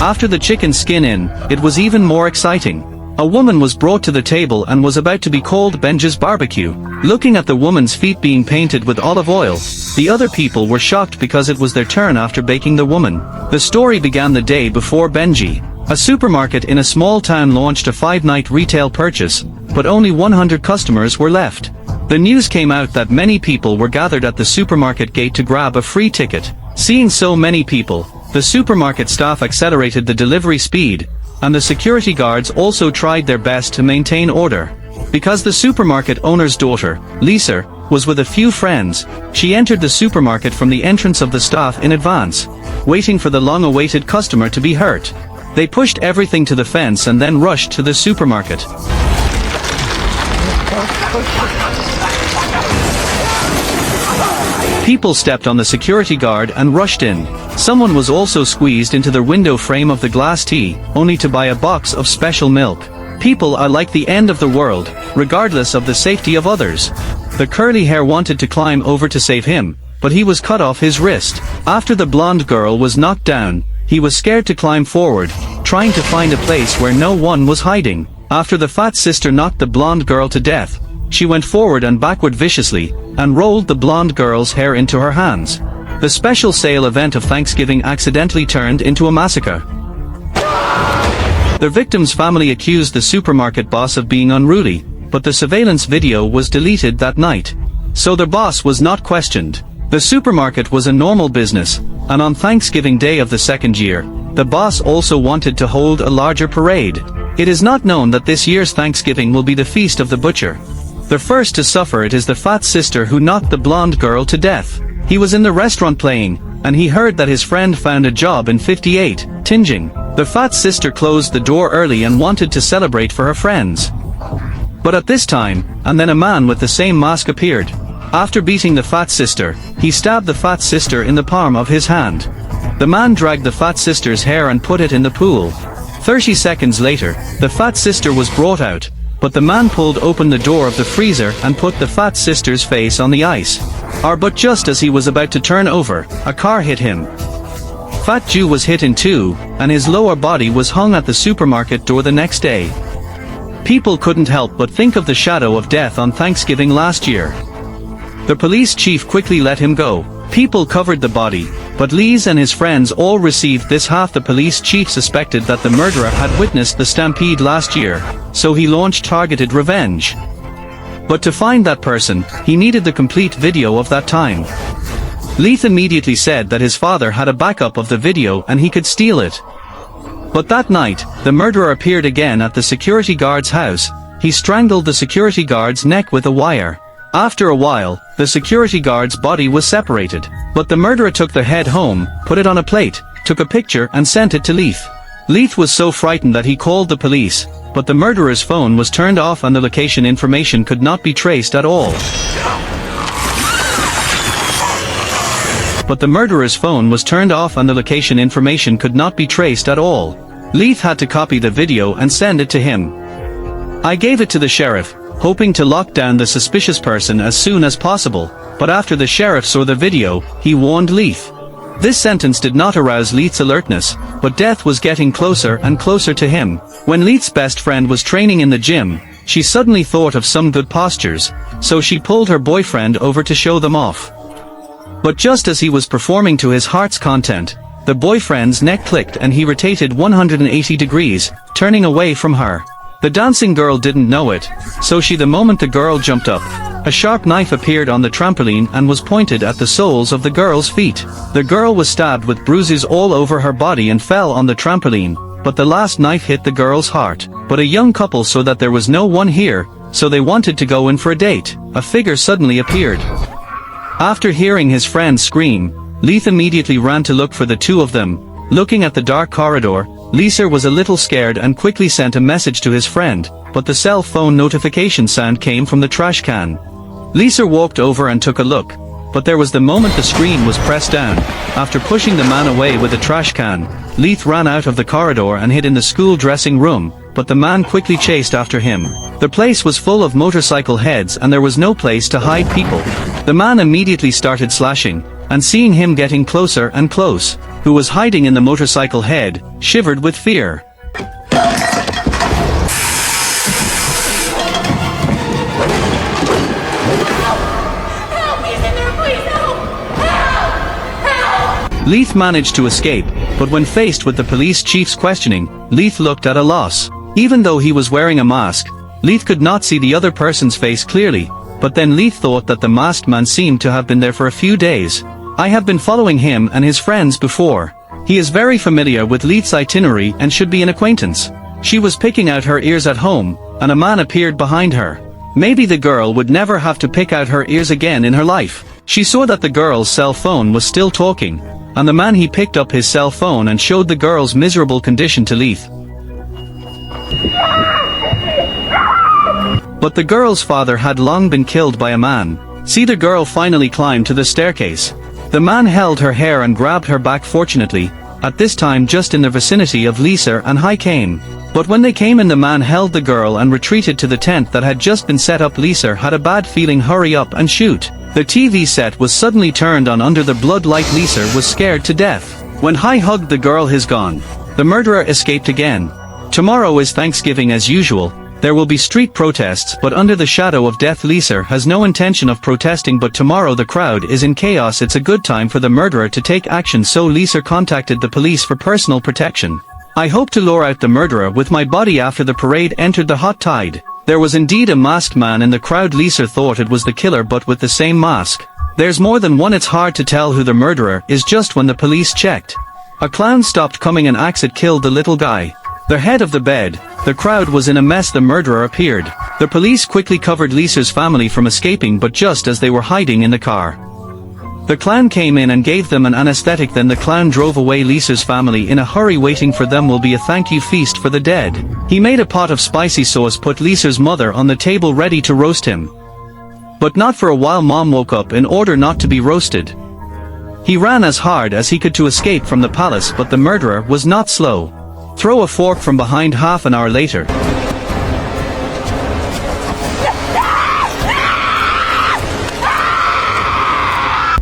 After the chicken skin in, it was even more exciting. A woman was brought to the table and was about to be called Benji's barbecue. Looking at the woman's feet being painted with olive oil, the other people were shocked because it was their turn after baking the woman. The story began the day before Benji. A supermarket in a small town launched a 5-night retail purchase, but only 100 customers were left. The news came out that many people were gathered at the supermarket gate to grab a free ticket. Seeing so many people, the supermarket staff accelerated the delivery speed, and the security guards also tried their best to maintain order. Because the supermarket owner's daughter, Lisa, was with a few friends, she entered the supermarket from the entrance of the staff in advance, waiting for the long-awaited customer to be hurt. They pushed everything to the fence and then rushed to the supermarket. People stepped on the security guard and rushed in. Someone was also squeezed into the window frame of the glass tea, only to buy a box of special milk. People are like the end of the world, regardless of the safety of others. The curly hair wanted to climb over to save him, but he was cut off his wrist. After the blonde girl was knocked down, he was scared to climb forward, trying to find a place where no one was hiding. After the fat sister knocked the blonde girl to death, she went forward and backward viciously, and rolled the blonde girl's hair into her hands. The special sale event of Thanksgiving accidentally turned into a massacre. The victim's family accused the supermarket boss of being unruly, but the surveillance video was deleted that night. So the boss was not questioned. The supermarket was a normal business, and on Thanksgiving Day of the second year, the boss also wanted to hold a larger parade. It is not known that this year's Thanksgiving will be the feast of the butcher. The first to suffer it is the fat sister who knocked the blonde girl to death. He was in the restaurant playing, and he heard that his friend found a job in 58, tinging. The fat sister closed the door early and wanted to celebrate for her friends. But at this time, and then a man with the same mask appeared. After beating the fat sister, he stabbed the fat sister in the palm of his hand. The man dragged the fat sister's hair and put it in the pool. 30 seconds later, the fat sister was brought out, but the man pulled open the door of the freezer and put the fat sister's face on the ice. But just as he was about to turn over, a car hit him. Fat Jew was hit in two, and his lower body was hung at the supermarket door the next day. People couldn't help but think of the shadow of death on Thanksgiving last year. The police chief quickly let him go. People covered the body, but Lees and his friends all received this. Half the police chief suspected that the murderer had witnessed the stampede last year, so he launched targeted revenge. But to find that person, he needed the complete video of that time. Leith immediately said that his father had a backup of the video and he could steal it. But that night, the murderer appeared again at the security guard's house. He strangled the security guard's neck with a wire. After a while, the security guard's body was separated, but the murderer took the head home, put it on a plate, took a picture and sent it to Leith. Leith was so frightened that he called the police, but the murderer's phone was turned off and the location information could not be traced at all. Leith had to copy the video and send it to him. I gave it to the sheriff, hoping to lock down the suspicious person as soon as possible, but after the sheriff saw the video, he warned Leith. This sentence did not arouse Leith's alertness, but death was getting closer and closer to him. When Leith's best friend was training in the gym, she suddenly thought of some good postures, so she pulled her boyfriend over to show them off. But just as he was performing to his heart's content, the boyfriend's neck clicked and he rotated 180 degrees, turning away from her. The dancing girl didn't know it, so the moment the girl jumped up, a sharp knife appeared on the trampoline and was pointed at the soles of the girl's feet. The girl was stabbed with bruises all over her body and fell on the trampoline, but the last knife hit the girl's heart. But a young couple saw that there was no one here, so they wanted to go in for a date. A figure suddenly appeared. After hearing his friend scream, Leith immediately ran to look for the two of them. Looking at the dark corridor, Lisa was a little scared and quickly sent a message to his friend, but the cell phone notification sound came from the trash can. Lisa walked over and took a look, but there was the moment the screen was pressed down. After pushing the man away with the trash can, Leith ran out of the corridor and hid in the school dressing room, but the man quickly chased after him. The place was full of motorcycle heads and there was no place to hide people. The man immediately started slashing, and seeing him getting closer and close, who was hiding in the motorcycle head, shivered with fear. Leith managed to escape, but when faced with the police chief's questioning, Leith looked at a loss. Even though he was wearing a mask, Leith could not see the other person's face clearly, but then Leith thought that the masked man seemed to have been there for a few days. I have been following him and his friends before. He is very familiar with Leith's itinerary and should be an acquaintance. She was picking out her ears at home, and a man appeared behind her. Maybe the girl would never have to pick out her ears again in her life. She saw that the girl's cell phone was still talking, and the man he picked up his cell phone and showed the girl's miserable condition to Leith. But the girl's father had long been killed by a man. See, the girl finally climbed to the staircase. The man held her hair and grabbed her back, fortunately, at this time just in the vicinity of Lisa and Hai came. But when they came in, the man held the girl and retreated to the tent that had just been set up. Lisa had a bad feeling. Hurry up and shoot. The TV set was suddenly turned on under the blood light. Lisa was scared to death. When Hai hugged the girl, he's gone. The murderer escaped again. Tomorrow is Thanksgiving as usual. There will be street protests, but under the shadow of death. Lisa has no intention of protesting, but tomorrow the crowd is in chaos. It's a good time for the murderer to take action, so Lisa contacted the police for personal protection. I hope to lure out the murderer with my body. After the parade entered the hot tide, there was indeed a masked man in the crowd. Lisa thought it was the killer, but with the same mask. There's more than one. It's hard to tell who the murderer is. Just when the police checked, a clown stopped coming. An axe had killed the little guy. The head of the bed. The crowd was in a mess. The murderer appeared. The police quickly covered Lisa's family from escaping, but just as they were hiding in the car, the clown came in and gave them an anesthetic. Then the clown drove away. Lisa's family in a hurry. Waiting for them will be a thank you feast for the dead. He made a pot of spicy sauce, put Lisa's mother on the table ready to roast him. But not for a while. Mom woke up in order not to be roasted. He ran as hard as he could to escape from the palace, but the murderer was not slow. Throw a fork from behind. Half an hour later,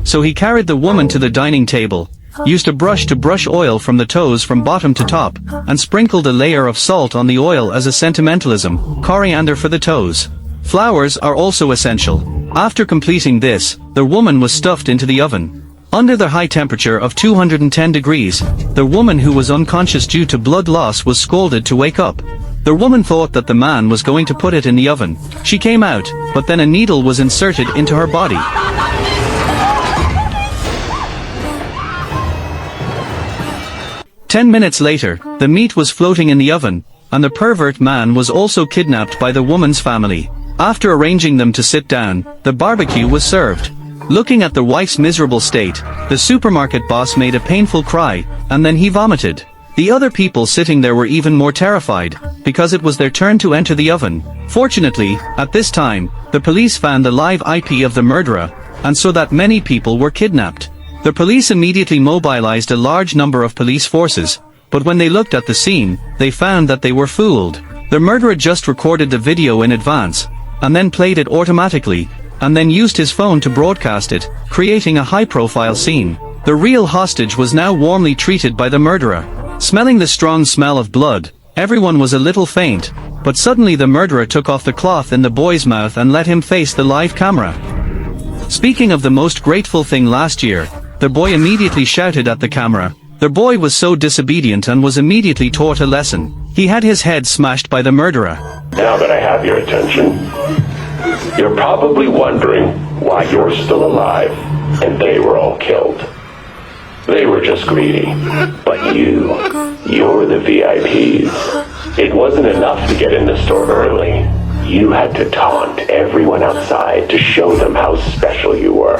so he carried the woman to the dining table, used a brush to brush oil from the toes from bottom to top, and sprinkled a layer of salt on the oil as a sentimentalism, coriander for the toes. Flowers are also essential. After completing this, the woman was stuffed into the oven. Under the high temperature of 210 degrees, the woman, who was unconscious due to blood loss, was scalded to wake up. The woman thought that the man was going to put it in the oven. She came out, but then a needle was inserted into her body. "10 minutes later, the meat was floating in the oven, and the pervert man was also kidnapped by the woman's family. After arranging them to sit down, the barbecue was served. Looking at the wife's miserable state, the supermarket boss made a painful cry, and then he vomited. The other people sitting there were even more terrified, because it was their turn to enter the oven. Fortunately, at this time, the police found the live IP of the murderer, and so that many people were kidnapped. The police immediately mobilized a large number of police forces, but when they looked at the scene, they found that they were fooled. The murderer just recorded the video in advance, and then played it automatically, and then used his phone to broadcast it, creating a high-profile scene. The real hostage was now warmly treated by the murderer. Smelling the strong smell of blood, everyone was a little faint, but suddenly the murderer took off the cloth in the boy's mouth and let him face the live camera. Speaking of the most grateful thing last year, the boy immediately shouted at the camera. The boy was so disobedient and was immediately taught a lesson. He had his head smashed by the murderer. Now that I have your attention, you're probably wondering why you're still alive, and they were all killed. They were just greedy. But you're the VIPs. It wasn't enough to get in the store early. You had to taunt everyone outside to show them how special you were.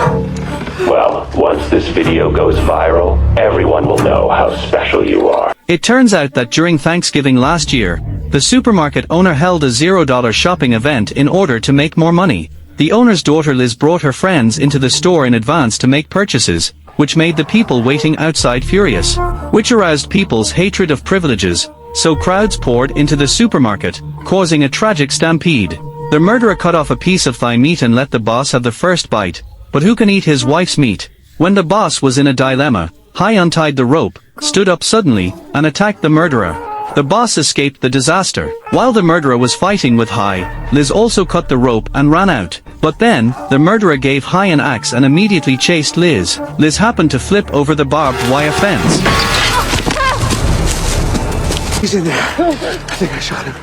Well, once this video goes viral, everyone will know how special you are. It turns out that during Thanksgiving last year, the supermarket owner held a $0 shopping event in order to make more money. The owner's daughter Liz brought her friends into the store in advance to make purchases, which made the people waiting outside furious, which aroused people's hatred of privileges, so crowds poured into the supermarket, causing a tragic stampede. The murderer cut off a piece of thigh meat and let the boss have the first bite, but who can eat his wife's meat? When the boss was in a dilemma, Hai untied the rope, stood up suddenly, and attacked the murderer. The boss escaped the disaster. While the murderer was fighting with Hai, Liz also cut the rope and ran out. But then, the murderer gave Hai an axe and immediately chased Liz. Liz happened to flip over the barbed wire fence. He's in there. I think I shot him.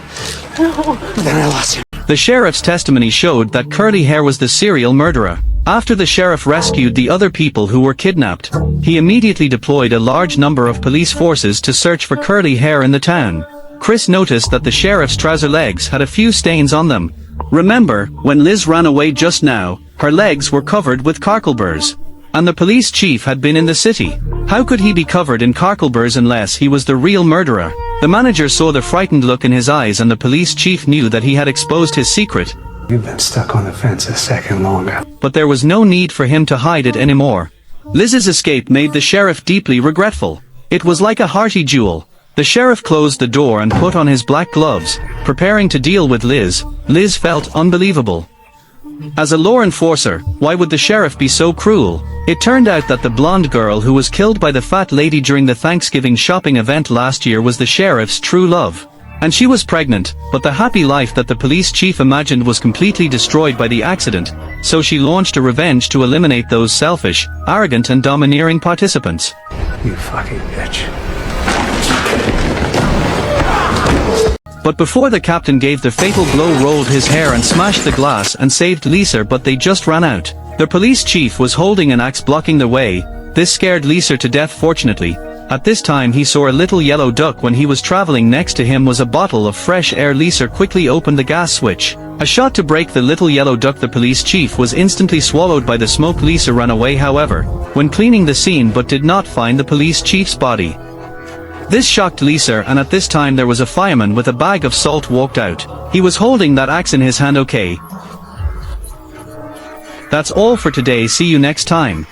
Then I lost him. The sheriff's testimony showed that Curly Hair was the serial murderer. After the sheriff rescued the other people who were kidnapped, he immediately deployed a large number of police forces to search for Curly Hair in the town. Chris noticed that the sheriff's trouser legs had a few stains on them. Remember, when Liz ran away just now, her legs were covered with carcleburs. And the police chief had been in the city. How could he be covered in carcleburs unless he was the real murderer? The manager saw the frightened look in his eyes and the police chief knew that he had exposed his secret. You've been stuck on the fence a second longer. But there was no need for him to hide it anymore. Liz's escape made the sheriff deeply regretful. It was like a hearty duel. The sheriff closed the door and put on his black gloves, preparing to deal with Liz. Liz felt unbelievable. As a law enforcer, why would the sheriff be so cruel? It turned out that the blonde girl who was killed by the fat lady during the Thanksgiving shopping event last year was the sheriff's true love. And she was pregnant, but the happy life that the police chief imagined was completely destroyed by the accident, so she launched a revenge to eliminate those selfish, arrogant and domineering participants. You fucking bitch. But before the captain gave the fatal blow, rolled his hair and smashed the glass and saved Lisa, but they just ran out. The police chief was holding an axe blocking the way. This scared Lisa to death fortunately. At this time he saw a little yellow duck when he was traveling. Next to him was a bottle of fresh air. Lisa quickly opened the gas switch. A shot to break the little yellow duck. The police chief was instantly swallowed by the smoke. Lisa ran away however, when cleaning the scene, but did not find the police chief's body. This shocked Lisa, and at this time there was a fireman with a bag of salt walked out. He was holding that axe in his hand. Okay. That's all for today. See you next time.